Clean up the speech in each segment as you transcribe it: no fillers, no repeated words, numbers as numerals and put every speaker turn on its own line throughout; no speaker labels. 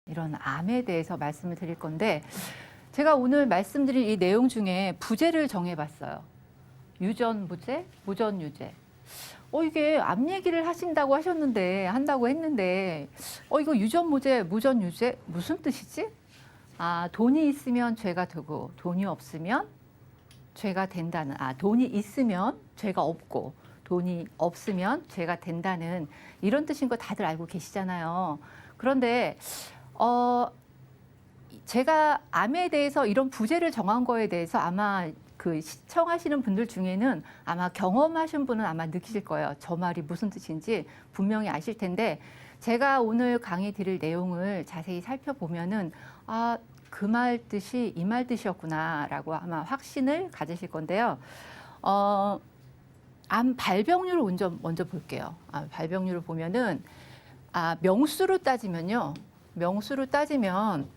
이런 암에 대해서 말씀을 드릴 건데 제가 오늘 말씀드릴 이 내용 중에 부제를 정해봤어요. 유전무제, 무전유제. 이게 암 얘기를 한다고 했는데 이거 유전무제, 무전유제 무슨 뜻이지? 돈이 있으면 죄가 되고 돈이 없으면 죄가 된다는, 돈이 있으면 죄가 없고 돈이 없으면 죄가 된다는 이런 뜻인 거 다들 알고 계시잖아요. 그런데 제가 암에 대해서 이런 부제를 정한 거에 대해서 아마 그 시청하시는 분들 중에는 아마 경험하신 분은 아마 느끼실 거예요. 저 말이 무슨 뜻인지 분명히 아실 텐데 제가 오늘 강의 드릴 내용을 자세히 살펴보면은 그 말 뜻이 이 말 뜻이었구나라고 아마 확신을 가지실 건데요. 암 발병률을 먼저 볼게요. 발병률을 보면은 명수로 따지면요. 명수로 따지면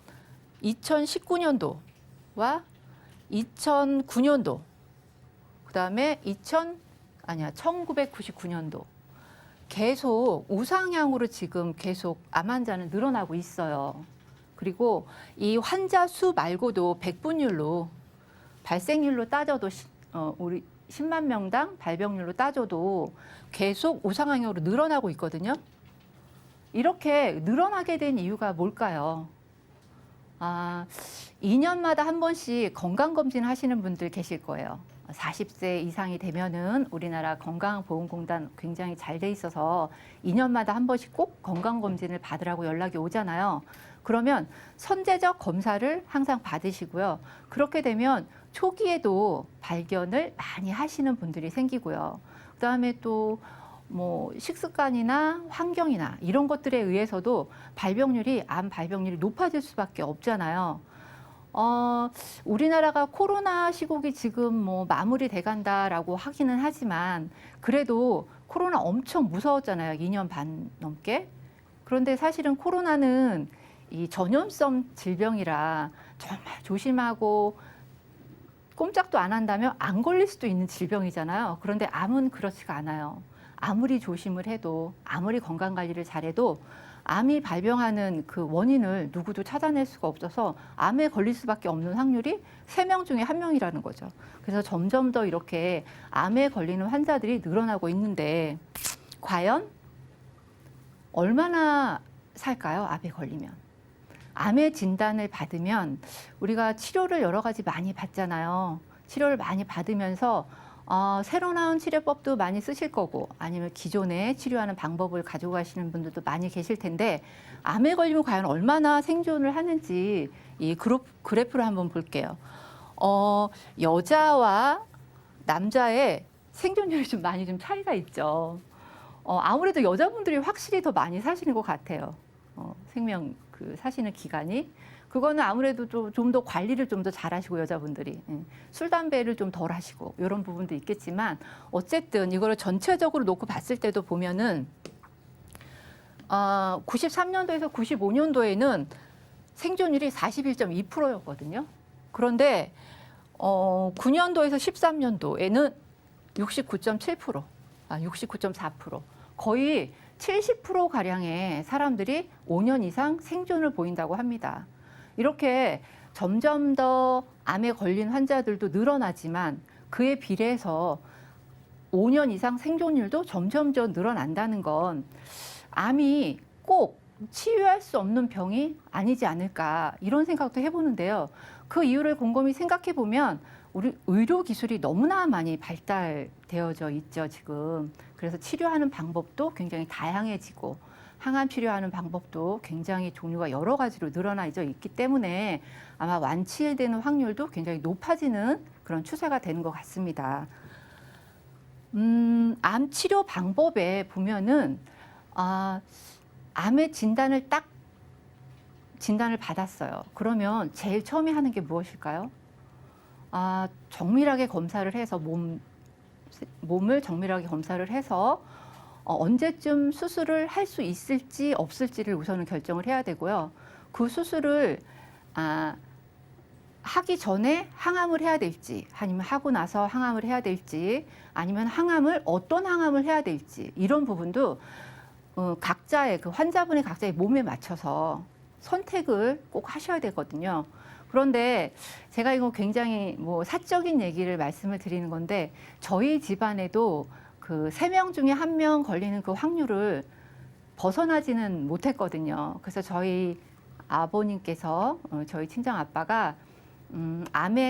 2019년도와 2009년도, 그다음에 1999년도 계속 우상향으로 지금 계속 암 환자는 늘어나고 있어요. 그리고 이 환자 수 말고도 백분율로 발생률로 따져도 우리 10만 명당 발병률로 따져도 계속 우상향으로 늘어나고 있거든요. 이렇게 늘어나게 된 이유가 뭘까요? 2년마다 한 번씩 건강검진 하시는 분들 계실 거예요. 40세 이상이 되면은 우리나라 건강보험공단 굉장히 잘 돼 있어서 2년마다 한 번씩 꼭 건강검진을 받으라고 연락이 오잖아요. 그러면 선제적 검사를 항상 받으시고요. 그렇게 되면 초기에도 발견을 많이 하시는 분들이 생기고요. 그다음에 또 뭐 식습관이나 환경이나 이런 것들에 의해서도 암 발병률이 높아질 수밖에 없잖아요. 우리나라가 코로나 시국이 지금 뭐 마무리돼 간다라고 하기는 하지만 그래도 코로나 엄청 무서웠잖아요. 2년 반 넘게. 그런데 사실은 코로나는 이 전염성 질병이라 정말 조심하고 꼼짝도 안 한다면 안 걸릴 수도 있는 질병이잖아요. 그런데 암은 그렇지가 않아요. 아무리 조심을 해도 아무리 건강관리를 잘해도 암이 발병하는 그 원인을 누구도 찾아낼 수가 없어서 암에 걸릴 수밖에 없는 확률이 3명 중에 1명이라는 거죠. 그래서 점점 더 이렇게 암에 걸리는 환자들이 늘어나고 있는데 과연 얼마나 살까요? 암에 걸리면. 암의 진단을 받으면 우리가 치료를 여러 가지 많이 받잖아요. 치료를 많이 받으면서 새로 나온 치료법도 많이 쓰실 거고 아니면 기존에 치료하는 방법을 가지고 가시는 분들도 많이 계실 텐데 암에 걸리면 과연 얼마나 생존을 하는지 이 그래프를 한번 볼게요. 여자와 남자의 생존율이 좀 많이 차이가 있죠. 아무래도 여자분들이 확실히 더 많이 사시는 것 같아요. 생명 사시는 기간이. 그거는 아무래도 좀 더 관리를 좀 더 잘하시고 여자분들이 술 담배를 좀 덜 하시고 이런 부분도 있겠지만 어쨌든 이거를 전체적으로 놓고 봤을 때도 보면은 93년도에서 95년도에는 생존율이 41.2%였거든요. 그런데 9년도에서 13년도에는 69.7%, 69.4%, 거의 70% 가량의 사람들이 5년 이상 생존을 보인다고 합니다. 이렇게 점점 더 암에 걸린 환자들도 늘어나지만 그에 비례해서 5년 이상 생존율도 점점 더 늘어난다는 건 암이 꼭 치유할 수 없는 병이 아니지 않을까 이런 생각도 해보는데요. 그 이유를 곰곰이 생각해 보면 우리 의료 기술이 너무나 많이 발달되어져 있죠, 지금. 그래서 치료하는 방법도 굉장히 다양해지고 항암 치료하는 방법도 굉장히 종류가 여러 가지로 늘어나져 있기 때문에 아마 완치되는 확률도 굉장히 높아지는 그런 추세가 되는 것 같습니다. 암 치료 방법에 보면은 암의 진단을 받았어요. 그러면 제일 처음에 하는 게 무엇일까요? 정밀하게 검사를 해서 몸을 정밀하게 검사를 해서 언제쯤 수술을 할 수 있을지 없을지를 우선은 결정을 해야 되고요. 그 수술을 하기 전에 항암을 해야 될지 아니면 하고 나서 항암을 해야 될지 아니면 어떤 항암을 해야 될지 이런 부분도 각자의 그 환자분의 각자의 몸에 맞춰서 선택을 꼭 하셔야 되거든요. 그런데 제가 이거 굉장히 뭐 사적인 얘기를 말씀을 드리는 건데 저희 집안에도 그 3명 중에 1명 걸리는 그 확률을 벗어나지는 못했거든요. 그래서 저희 아버님께서 저희 친정 아빠가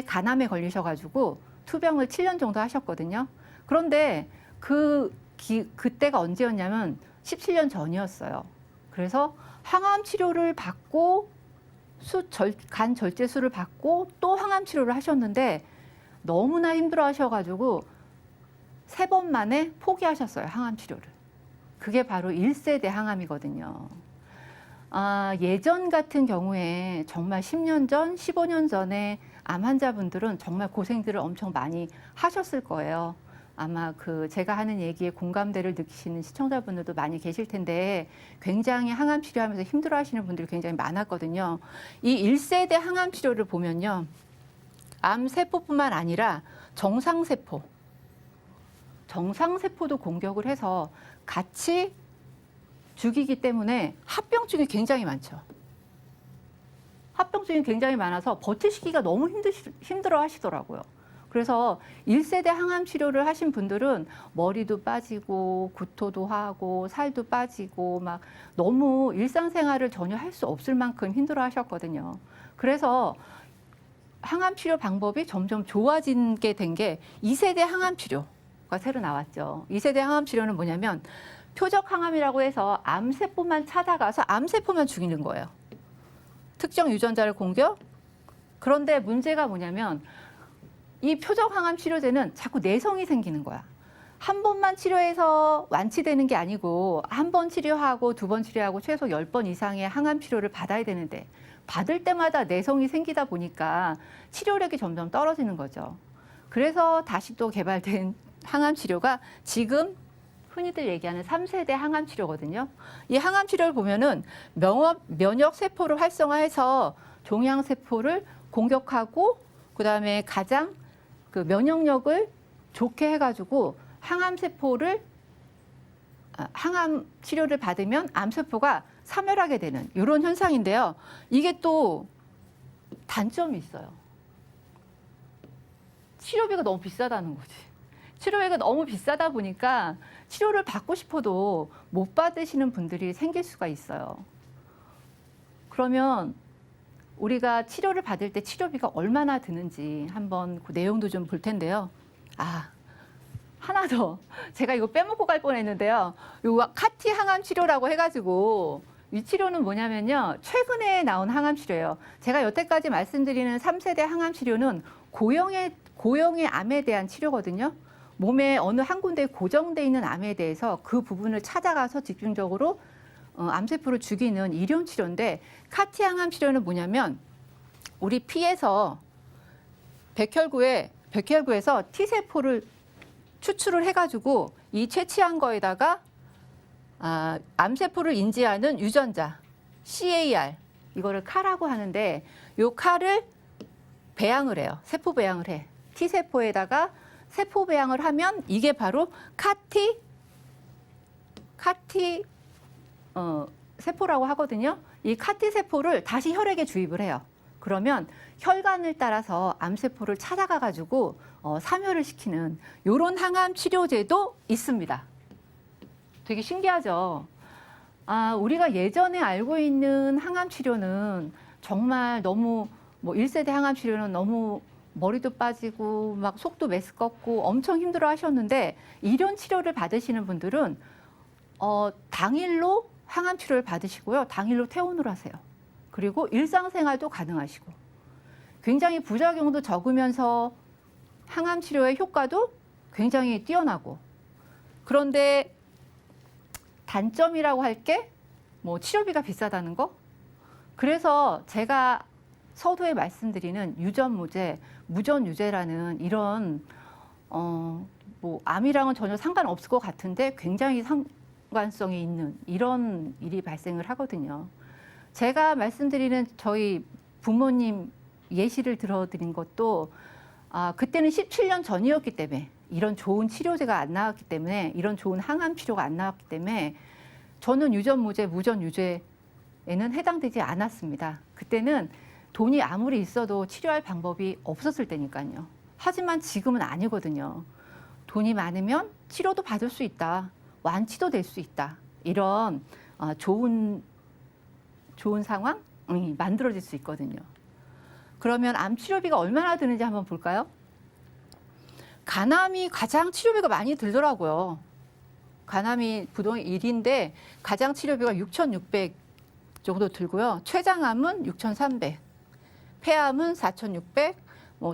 간암에 걸리셔가지고 투병을 7년 정도 하셨거든요. 그런데 그때가 언제였냐면 17년 전이었어요. 그래서 항암 치료를 받고 간 절제술을 받고 또 항암 치료를 하셨는데 너무나 힘들어 하셔가지고 3번 만에 포기하셨어요. 항암 치료를. 그게 바로 1세대 항암이거든요. 예전 같은 경우에 정말 10년 전, 15년 전에 암 환자분들은 정말 고생들을 엄청 많이 하셨을 거예요. 아마 제가 하는 얘기에 공감대를 느끼시는 시청자분들도 많이 계실 텐데 굉장히 항암 치료하면서 힘들어 하시는 분들이 굉장히 많았거든요. 이 1세대 항암 치료를 보면요. 암세포뿐만 아니라 정상세포도 공격을 해서 같이 죽이기 때문에 합병증이 굉장히 많죠. 합병증이 굉장히 많아서 버티시기가 너무 힘들어 하시더라고요. 그래서 1세대 항암 치료를 하신 분들은 머리도 빠지고 구토도 하고 살도 빠지고 막 너무 일상생활을 전혀 할 수 없을 만큼 힘들어 하셨거든요. 그래서 항암 치료 방법이 점점 좋아지게 된 게 2세대 항암 치료가 새로 나왔죠. 2세대 항암 치료는 뭐냐면 표적 항암이라고 해서 암세포만 찾아가서 암세포만 죽이는 거예요. 특정 유전자를 공격. 그런데 문제가 뭐냐면 이 표적 항암 치료제는 자꾸 내성이 생기는 거야. 한 번만 치료해서 완치되는 게 아니고 한 번 치료하고 2번 치료하고 최소 10번 이상의 항암 치료를 받아야 되는데 받을 때마다 내성이 생기다 보니까 치료력이 점점 떨어지는 거죠. 그래서 다시 또 개발된 항암 치료가 지금 흔히들 얘기하는 3세대 항암 치료거든요. 이 항암 치료를 보면은 면역 세포를 활성화해서 종양 세포를 공격하고 그다음에 가장 그 면역력을 좋게 해가지고 항암 치료를 받으면 암세포가 사멸하게 되는 이런 현상인데요. 이게 또 단점이 있어요. 치료비가 너무 비싸다는 거지. 치료비가 너무 비싸다 보니까 치료를 받고 싶어도 못 받으시는 분들이 생길 수가 있어요. 그러면 우리가 치료를 받을 때 치료비가 얼마나 드는지 한번 그 내용도 좀 볼 텐데요. 하나 더. 제가 이거 빼먹고 갈 뻔했는데요. 요 카티 항암 치료라고 해가지고 이 치료는 뭐냐면요. 최근에 나온 항암 치료예요. 제가 여태까지 말씀드리는 3세대 항암 치료는 고형의 암에 대한 치료거든요. 몸에 어느 한 군데에 고정돼 있는 암에 대해서 그 부분을 찾아가서 집중적으로 암세포를 죽이는 일용 치료인데 카티 항암 치료는 뭐냐면 우리 피에서 백혈구에서 T세포를 추출을 해가지고 이 채취한 거에다가 암세포를 인지하는 유전자 CAR 이거를 CAR라고 하는데 이 CAR을 배양을 해요. 세포 배양을 해. T세포에다가 세포 배양을 하면 이게 바로 카티 세포라고 하거든요. 이 카티 세포를 다시 혈액에 주입을 해요. 그러면 혈관을 따라서 암세포를 찾아가 가지고 사멸을 시키는 이런 항암 치료제도 있습니다. 되게 신기하죠. 우리가 예전에 알고 있는 항암 치료는 정말 너무 1세대 항암 치료는 너무 머리도 빠지고 막 속도 메스껍고 엄청 힘들어 하셨는데 이런 치료를 받으시는 분들은 당일로 항암 치료를 받으시고요. 당일로 퇴원을 하세요. 그리고 일상생활도 가능하시고 굉장히 부작용도 적으면서 항암 치료의 효과도 굉장히 뛰어나고 그런데 단점이라고 할 게 치료비가 비싸다는 거. 그래서 제가 서두에 말씀드리는 유전무죄, 무전유죄라는 이런 암이랑은 전혀 상관없을 것 같은데 굉장히 상관성이 있는 이런 일이 발생을 하거든요. 제가 말씀드리는 저희 부모님 예시를 들어드린 것도 그때는 17년 전이었기 때문에 이런 좋은 치료제가 안 나왔기 때문에 이런 좋은 항암 치료가 안 나왔기 때문에 저는 유전무죄, 무전유죄에 해당되지 않았습니다. 그때는 돈이 아무리 있어도 치료할 방법이 없었을 때니까요. 하지만 지금은 아니거든요. 돈이 많으면 치료도 받을 수 있다. 완치도 될 수 있다. 이런 좋은 상황이 만들어질 수 있거든요. 그러면 암 치료비가 얼마나 드는지 한번 볼까요? 간암이 가장 치료비가 많이 들더라고요. 간암이 부동의 1위인데 가장 치료비가 6,600 정도 들고요. 췌장암은 6,300, 폐암은 4,600,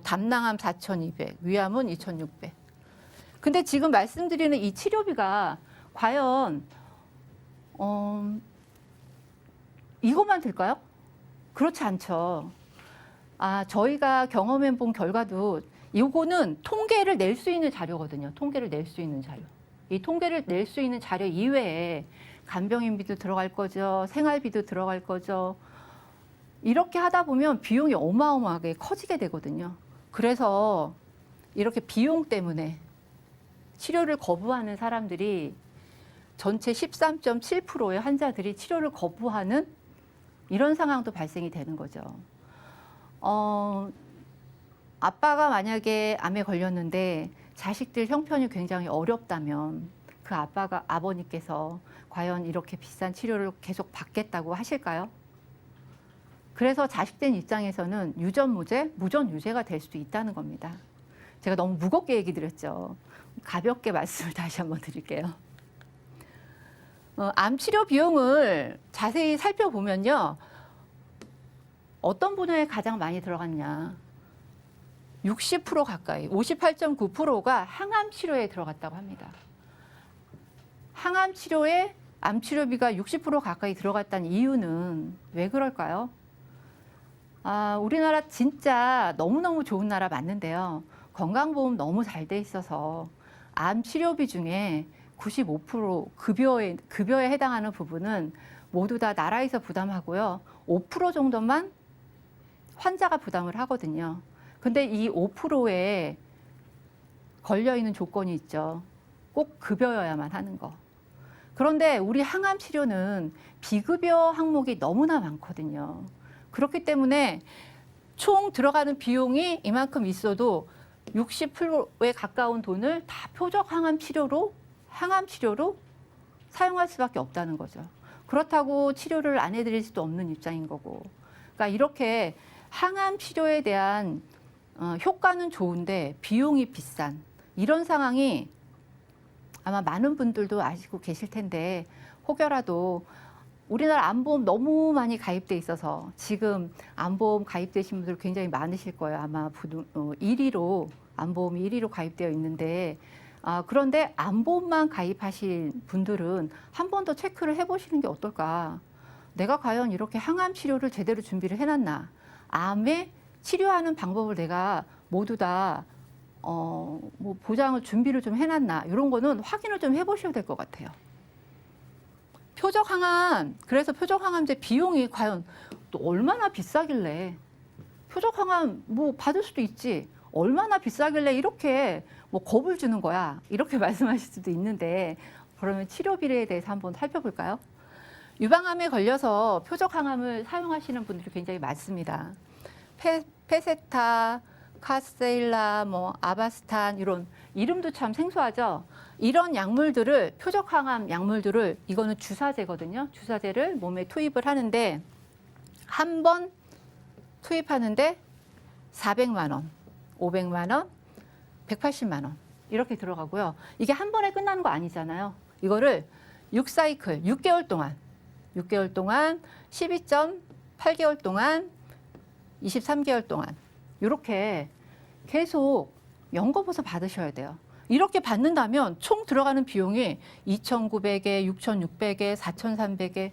담낭암 4,200, 위암은 2,600. 근데 지금 말씀드리는 이 치료비가 과연 이것만 들까요? 그렇지 않죠. 저희가 경험해 본 결과도 이거는 통계를 낼 수 있는 자료거든요. 통계를 낼 수 있는 자료. 이 통계를 낼 수 있는 자료 이외에 간병인비도 들어갈 거죠. 생활비도 들어갈 거죠. 이렇게 하다 보면 비용이 어마어마하게 커지게 되거든요. 그래서 이렇게 비용 때문에 치료를 거부하는 사람들이 전체 13.7%의 환자들이 치료를 거부하는 이런 상황도 발생이 되는 거죠. 아빠가 만약에 암에 걸렸는데 자식들 형편이 굉장히 어렵다면 그 아버님께서 과연 이렇게 비싼 치료를 계속 받겠다고 하실까요? 그래서 자식된 입장에서는 유전무죄, 무전유죄가 될 수도 있다는 겁니다. 제가 너무 무겁게 얘기 드렸죠. 가볍게 말씀을 다시 한번 드릴게요. 암 치료 비용을 자세히 살펴보면요. 어떤 분야에 가장 많이 들어갔냐. 60% 가까이, 58.9%가 항암 치료에 들어갔다고 합니다. 항암 치료에 암 치료비가 60% 가까이 들어갔다는 이유는 왜 그럴까요? 우리나라 진짜 너무너무 좋은 나라 맞는데요. 건강보험 너무 잘 돼 있어서 암 치료비 중에 95% 급여에 해당하는 부분은 모두 다 나라에서 부담하고요. 5% 정도만 환자가 부담을 하거든요. 근데 이 5%에 걸려있는 조건이 있죠. 꼭 급여여야만 하는 거. 그런데 우리 항암 치료는 비급여 항목이 너무나 많거든요. 그렇기 때문에 총 들어가는 비용이 이만큼 있어도 60%에 가까운 돈을 다 표적 항암 치료로 사용할 수밖에 없다는 거죠. 그렇다고 치료를 안 해드릴 수도 없는 입장인 거고. 그러니까 이렇게 항암 치료에 대한 효과는 좋은데 비용이 비싼 이런 상황이 아마 많은 분들도 아시고 계실 텐데 혹여라도 우리나라 암보험 너무 많이 가입돼 있어서 지금 암보험 가입되신 분들 굉장히 많으실 거예요. 아마 1위로 암보험이 1위로 가입되어 있는데 그런데 암보험만 가입하신 분들은 한 번 더 체크를 해보시는 게 어떨까. 내가 과연 이렇게 항암 치료를 제대로 준비를 해놨나. 암에 치료하는 방법을 내가 모두 다 보장을 준비를 좀 해놨나. 이런 거는 확인을 좀 해보셔야 될 것 같아요. 그래서 표적항암제 비용이 과연 또 얼마나 비싸길래 표적항암 받을 수도 있지. 얼마나 비싸길래 이렇게 겁을 주는 거야. 이렇게 말씀하실 수도 있는데 그러면 치료비에 대해서 한번 살펴볼까요? 유방암에 걸려서 표적항암을 사용하시는 분들이 굉장히 많습니다. 페세타, 카세일라, 아바스탄 이런 이름도 참 생소하죠. 이런 약물들을 표적항암 약물들을 이거는 주사제거든요. 주사제를 몸에 투입을 하는데 한 번 투입하는데 400만 원, 500만 원, 180만 원 이렇게 들어가고요. 이게 한 번에 끝나는 거 아니잖아요. 이거를 6사이클, 6개월 동안 12.8개월 동안 23개월 동안 이렇게 계속 연거푸서 받으셔야 돼요. 이렇게 받는다면 총 들어가는 비용이 2,900에, 6,600에, 4,300에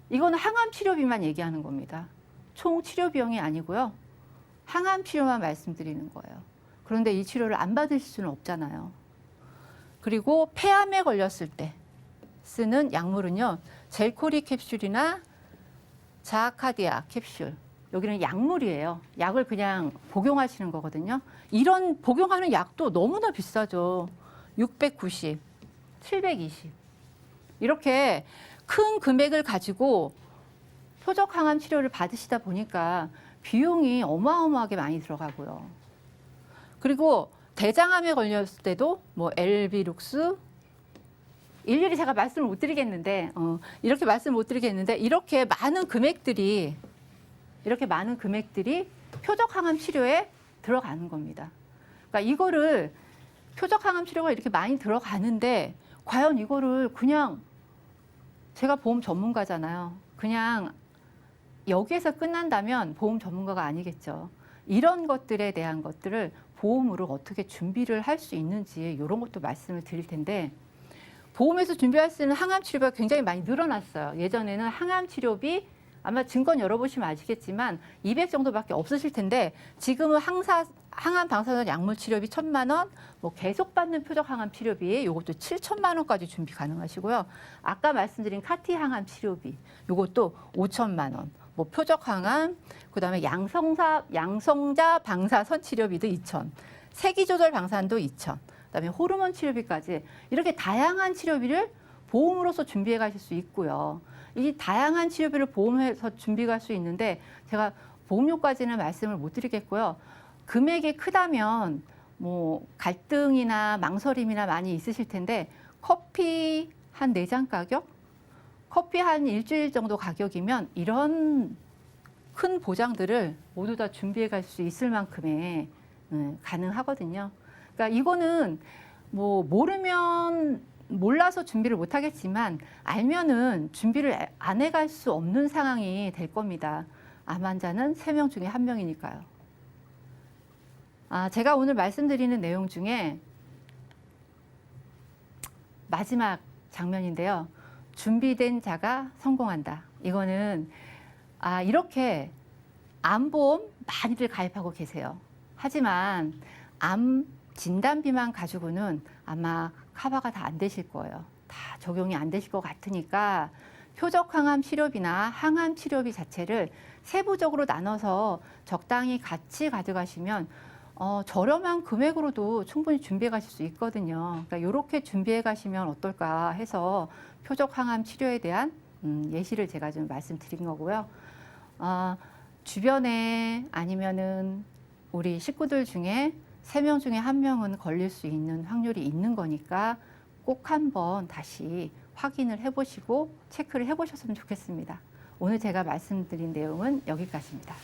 이거는 항암 치료비만 얘기하는 겁니다. 총 치료 비용이 아니고요. 항암 치료만 말씀드리는 거예요. 그런데 이 치료를 안 받으실 수는 없잖아요. 그리고 폐암에 걸렸을 때 쓰는 약물은요. 젤코리 캡슐이나 자카디아 캡슐. 여기는 약물이에요. 약을 그냥 복용하시는 거거든요. 이런 복용하는 약도 너무나 비싸죠. 690, 720. 이렇게 큰 금액을 가지고 표적 항암 치료를 받으시다 보니까 비용이 어마어마하게 많이 들어가고요. 그리고 대장암에 걸렸을 때도 뭐 엘비룩스 일일이 제가 말씀을 못 드리겠는데 이렇게 말씀을 못 드리겠는데 이렇게 많은 금액들이 표적 항암 치료에 들어가는 겁니다. 그러니까 이거를 표적 항암 치료가 이렇게 많이 들어가는데 과연 이거를 그냥 제가 보험 전문가잖아요. 그냥 여기에서 끝난다면 보험 전문가가 아니겠죠. 이런 것들에 대한 것들을 보험으로 어떻게 준비를 할 수 있는지 이런 것도 말씀을 드릴 텐데 보험에서 준비할 수 있는 항암 치료가 굉장히 많이 늘어났어요. 예전에는 항암 치료비 아마 증권 열어보시면 아시겠지만 200 정도밖에 없으실 텐데 지금은 항암 방사선 약물 치료비 1,000만 원, 뭐 계속 받는 표적 항암 치료비 이것도 7,000만 원까지 준비 가능하시고요. 아까 말씀드린 카티 항암 치료비 이것도 5,000만 원. 뭐 표적 항암, 그다음에 양성자 방사선 치료비도 2,000, 세기 조절 방사선도 2,000, 그다음에 호르몬 치료비까지 이렇게 다양한 치료비를 보험으로서 준비해 가실 수 있고요. 이 다양한 치료비를 보험에서 준비할 수 있는데 제가 보험료까지는 말씀을 못 드리겠고요. 금액이 크다면 뭐 갈등이나 망설임이나 많이 있으실 텐데 커피 한 4잔 가격? 커피 한 일주일 정도 가격이면 이런 큰 보장들을 모두 다 준비해 갈 수 있을 만큼의 가능하거든요. 그러니까 이거는 뭐 몰라서 준비를 못 하겠지만 알면은 준비를 안 해갈 수 없는 상황이 될 겁니다. 암 환자는 3명 중에 1명이니까요. 제가 오늘 말씀드리는 내용 중에 마지막 장면인데요. 준비된 자가 성공한다. 이거는 이렇게 암보험 많이들 가입하고 계세요. 하지만 암 진단비만 가지고는 아마 커버가 다 안 되실 거예요. 다 적용이 안 되실 것 같으니까 표적 항암 치료비나 항암 치료비 자체를 세부적으로 나눠서 적당히 같이 가져가시면 저렴한 금액으로도 충분히 준비해 가실 수 있거든요. 그러니까 이렇게 준비해 가시면 어떨까 해서 표적 항암 치료에 대한 예시를 제가 좀 말씀드린 거고요. 주변에 아니면은 우리 식구들 중에 3명 중에 1명은 걸릴 수 있는 확률이 있는 거니까 꼭 한번 다시 확인을 해보시고 체크를 해보셨으면 좋겠습니다. 오늘 제가 말씀드린 내용은 여기까지입니다.